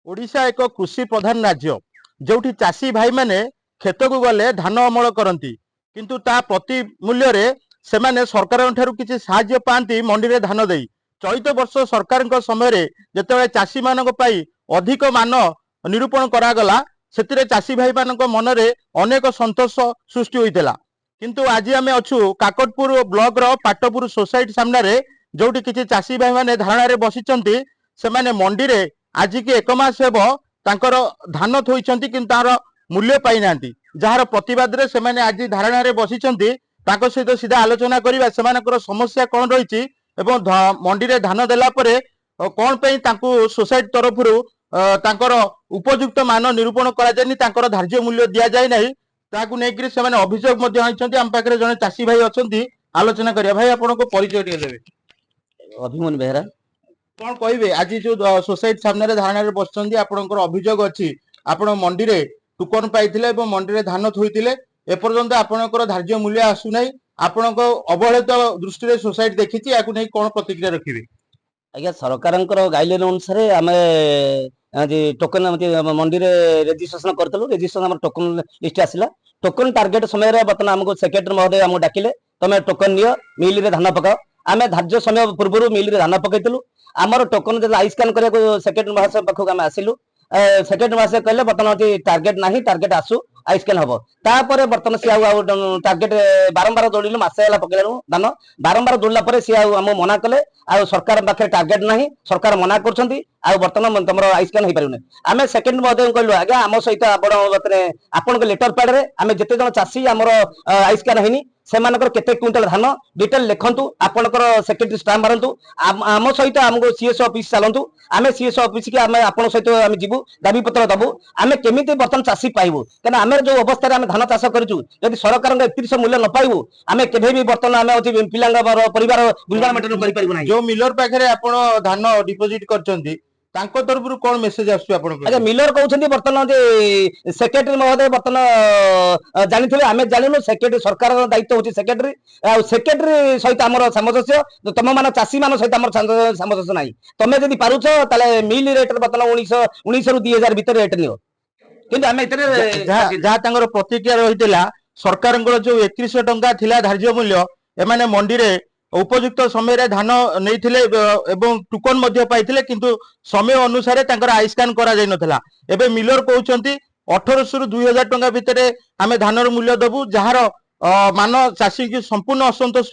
ओडिशा एक कृषि प्रधान राज्य जोठी चाषी भाई माने खेत को गले धान अमल करती किंतु ता प्रति मूल्य रे सेमाने सरकार ठारू किछि साहाय्य पाती मंडी रे धान देई चलित वर्ष सरकार समय रे जेतेबेले चाषी मानक पई अधिक मान निरूपण करागला सेतिरे चाषी भाई मानक मन रे अनेक संतोष सृष्टि होइतेला किंतु आज आमे अछु काकटपुर ब्लॉक रो पाटपुर सोसाइटी सामने रे जोठी किछि चाषी भाई माने धारणा रे बसिचंती सेमाने मंडी रे आज की एक मास हेब तांकर धान थोइछंती किंतु तार मूल्य पाई नांती जार प्रतिवाद रे सेमाने आज धारणा रे बसिचंती ताको सहित सीधा आलोचना करिबा सेमानकर समस्या कोन रहिछि एवं मंडी रे धान देला परे कोन पई तांकु सोसाइटी तरफरु तांकर उपयुक्त मान निरूपण करा जायनि तांकर धार्य मूल्य दिया जाय नाही ताकु नेकरी सेमाने अभियोग मध्ये आइछंती हम पाखरे जने चासी भाई अछंती आलोचना करिया भाई आपनको परिचय दिया देबे अभिमन बेहरा कौन कहे आज जो सोसाइटी सामने धारणा बसुँच आपंकर अभियोग अच्छी आपण मंडी रे टोकन पाई मंडी रे धान थोइथिले एपर्यंत आपणकर धार्य मूल्य आसुना आपण अवहेलित दृष्टि सोसाइटी देखी कौन प्रतिक्रिया रखिए आज्ञा सरकार गाइडलाइन अनुसार आम टोकन मंडी रे रेजिस्ट्रेशन करतलु रेजिस्ट्रेशन टोकन लिस्ट आसला टोकन टार्गेट समय बर्तमान आमको सेक्रेटरी महोदय आमको डाकिले तुम टोकन नियो मिल रे धान पकाओ आम धार्य समय पूर्व मिल रे धान पकईलु आमर टोकन जो आई स्कान करने सेक्रेटरी महाशय पाखक आम आसिलु सेक्रेटरी महाशय कहले बर्तमान टार्गेट ना टार्गेट आसू आई स्कान हम तापर बर्तमान सी टार्गेट बारंबार जोड़िलु मसे पकड़ू धान बारंबार जोड़ला सी आम मना कले आ सरकार पाखे टार्गेट ना सरकार मना कर बर्तमान तुम आई स्कान हो पारे आम सेकेंड महोदय कहलु आज्ञा आम सहित आपण लेटर पैड में आम जिते जन चाषी आमर आई स्कान होनी सेमानकर केते क्विंटल धान डिटेल लिखंतु आपनकर सेक्रेटरी स्टाफ मारंतु आम सहित आमको सीएस ऑफिस चलंतु आमे सीएस ऑफिस की आमे आपण सहित आमे जीवु दाबी पत्र दबु आमे केमिति बर्तन चाषी पाइबु कना आमे जो अवस्था रे आमे धान चाष करिछु यदि सरकार 31 मूल्य न पाइबु आमे केभे भी बर्तन आमे अति पिलांग परिवार गुजरान मेटर करि परिबु नै जो मिलर पाखरे आपण धान डिपोजिट करचंती तांको तरफरु कोन मेसेज आसु आपण अच्छा मिलर कहउछंती बर्तन जे सेक्रेटरी महोदय बर्तन जानिथिबे आमे जानिनु सेक्रेटरी सरकार दायित्व होची सेक्रेटरी आ सेक्रेटरी सहित हमर सामंजस्य तम मान चासी मान सहित हमर सामंजस्य नाही तमे जदी पारुछ ताले मिल रेट बर्तन 19 रु 2000 भीतर रेट नियो किंतु आमे इतरे जहा तांगर प्रतिक्रिया रहितला सरकारंगर जो 31 टंका थिला धार्य मूल्य एमाने मंडी रे उपयुक्त समय धान नहीं एवं टोकन मध्य पाइथिले किंतु समय अनुसार तांकर आई स्कान करा जाय नथला एबे मिलर कहउछंती 1800 रु 2000 टंका भितरे आमे धानर मूल्य दबु जहार मान चाषी की संपूर्ण असंतोष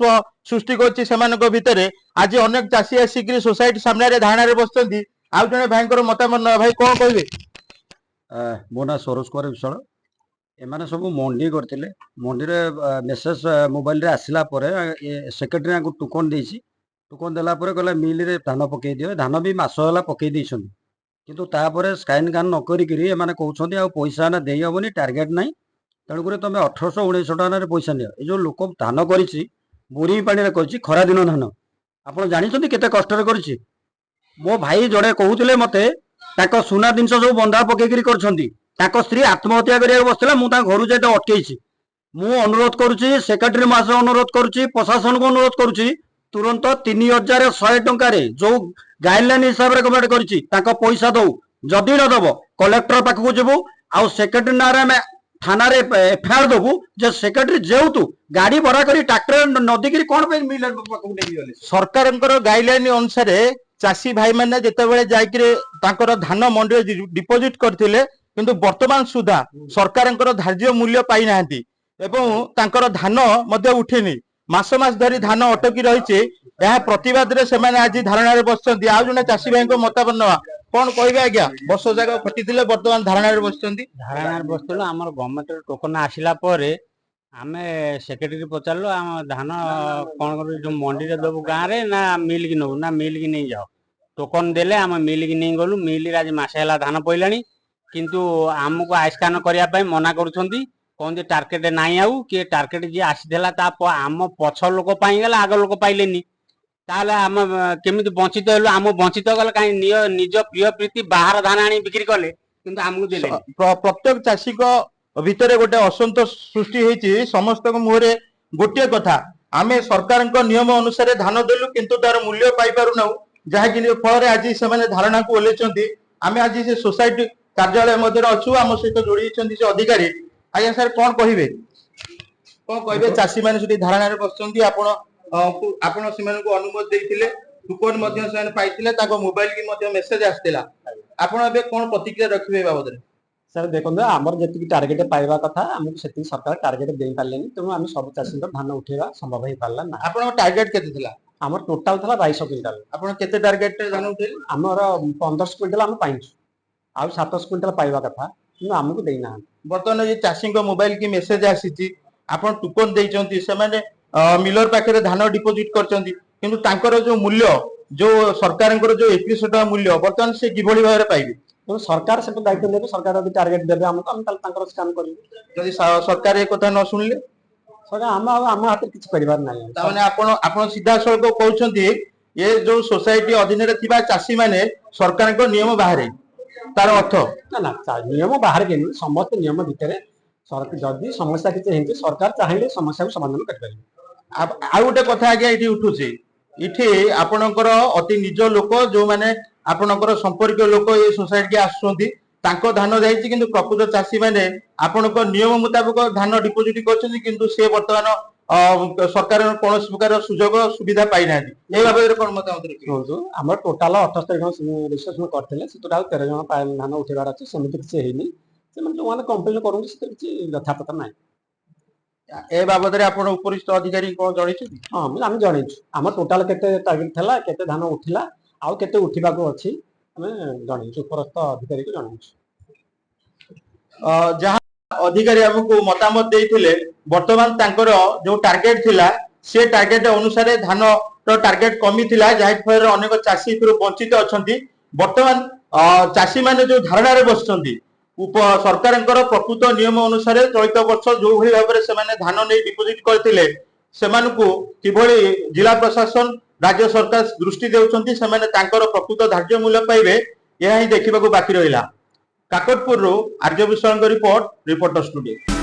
सृष्टि करछि सेमानक भितरे आज अनेक चाषी आसिक सोसाइटी सामने रे धारणा रे बसचंती आउ जने भाईकर मतामत भाई कोन कहबे मो ना सरोज कुमार विशाल एमाने सब मंडी करथिले मंडी रे मेसेज मोबाइल रे आसिला परे सेक्रेटरी को टोकन देछि टोकन देला परे कहला मिल रे धान पकई दियो धान भी मास होला पकई दैछन किंतु तापरे स्कैन कान न करी करी एमाने कहउछंती आ पैसा ना देई हबनी टार्गेट नाही तण करे तमे 1800 1900 टाका रे पैसा नियो ए जो लोक धान करिछि बोरी पानी रे करिछि खरा दिन धान आपण जानिछंती केते कष्ट रे करिछि मो भाई जड़े कहउतले मते ताको सुना जिनस सब बंधा पकई करी करछंती ताको स्त्री आत्महत्या करिया बसला मु ता घर जे अटकैछि मु अनुरोध करूछि सेक्रेटरी महाशय अनुरोध करूछि प्रशासन को अनुरोध करूछि तुरंत 3100 टंका रे जो गाइडलाइन हिसाब रे गवर्नमेंट करिछि ताको पैसा दउ जदी न दबो कलेक्टर पाखु जेबु आ सेक्रेटरी नारे में थाना रे एफआईआर दबु जे सेक्रेटरी जेउतु गाड़ी भरा करी ट्रैक्टर नदी करी कोन पे मिल पाखु नेबी गले सरकारंकर गाइडलाइन अनुसार चासी भाई माने जेते बेले जायकरे तांकर धान मंडी डिपोजिट करथिले किंतु वर्तमान सुधा सरकारंकर धार्य मूल्य पाई नाहंती एवं तांकर धान मध्य उठेनी मास मास धरी धान अटकी रहिছে यह प्रतिवाद रे सेमाने आज धारणा रे बसचंती आ जने चासी भाई को मतामत नवा कोन कहबे आज्ञा वर्ष जागा खटिथिले वर्तमान धारणा रे बसचंती धारणा रे बसतलो हमर गवर्नमेंट टोकन आसिला परे आमे सेक्रेटरी पचारलो हम धान कोन कर जो मंडी रे दबु गां रे ना मिल की नबु ना मिल की नहीं जाओ टोकन देले हम मिल की नहीं गलु मिल रे आज मासे हला धान पइलानी किंतु आमको आस्कान करिया पई मना करूछंती कोन जे टार्गेट नाही आउ के टार्गेट जे आसीदेला ता आम पछ लोक पाई गेला आग लोक पाइलेनी ताले आम केमिति वंचित हेलु आम वंचित गल काई निज प्रिय प्रीति बाहर धान आनी बिक्री कले किंतु आमको देले प्रत्येक चाषी को भितरे गोटे असंतोष सृष्टि होईछि समस्त मुहरे गोटे कथा आमे सरकार नियम अनुसार धान देलु किंतु तार मूल्य पाई पारु ना जहाँकि फल आज से धारणा को ओल्लैंट आमे आज से सोसाइटी कार्यालय मध्य अच्छु आम सहित जोड़ी से अधिकारी आज्ञा सर कौन कहे चाषी मैंने धारणा बसुँच आपण से अनुमति देते टोकन पाई मोबाइल की मेसेज आसाला आपण कौन प्रतिक्रिया रखिए बाबद सर देखो आमर जी टार्गेट पाइबा कथा आमको से सरकार टार्गेट दे पारे तेणु आम सब चाषी धान उठेगा संभव हो पारा ना आपण टार्गेट केते आमर टोटाल था 2200 क्विंटाल आपण केते टार्गेट धान उठेले आमर 1500 क्विंटाल आम पाइछु आ 700 क्विंटाल पाइबा कथा कि आमको देना बर्तमान ये चाषी मोबाइल की मेसेज आसी आपण टोकन देइचंती से माने मिलर पाखे धान डिपोजिट करचंती किंतु तांकर जो मूल्य जो सरकार जो 2100 टका मूल्य बर्तमान से किभली भाबरे पाइबे तो सरकार से दायित्व नेबे सरकार यदि टार्गेट देबे हमको हम काम करिबे यदि सरकार एक कथा न सुनले सरकार आम हाथ किछ परिवार नाही ताने आपण सीधा सड़क कहउछंती ये जो सोसाइटी अधीन रे थिबा चाषी माने सरकार को नियम बाहरे तार अर्थ ना ना नियम बाहर के समस्त नियम भितर सरकार जदि समस्या किछ सरकार चाहिए समस्या को समाधान कर आ गोटे कथा आगे ये उठुचे इठी आपणकर अति निज लोक जो माने आपणकर संपर्क लोक ये सोसाइटी आसुछंती तांको धान जाइछि किंतु प्रकृत चाषी माने आपणक नियम मुताबिक धान डिपोजिट करछंती किंतु से वर्तमान सरकार कौन प्रकार सुजोग सुविधा पाई ना ए बाबद कोन मतामत रखियो हमर टोटाल 78 जन रिसर्च करथिले से टोटाल 13 जन धान उठेबार अछि सेमिति किछ हेनी से मन जो माने कंप्लेन करू से किछ यथार्थ नै ए बाबद रे आपण उपरिष्ठ अधिकारी कोन जणैछि हां हम जणैछु हमर टोटाल केते टार्गेट थला केते धान उठिला आ केते उठिबा को अछि हमें जणैछु उपरस्थ अधिकारी को जणैछु जहां अधिकारी हमको मतामत देइथिले वर्तमान तांकर जो टार्गेट थिला से टार्गेट अनुसार धान रो टार्गेट कमी थिला जाहि फर अनेक चाषी वंचित अछंती वर्तमान चाषी माने जो धारणा रे बसछंती सरकार प्रकृत नियम अनुसार चलित वर्ष जो भाई भाव में धान नहीं डिपोजिट करते किभली जिला प्रशासन राज्य सरकार दृष्टि देउछंती प्रकृत धार्य मूल्य पाइबे यह ही देखा बाकी रहा काकटपुर आर्य विश्वाल रिपोर्टर स्टूडियो।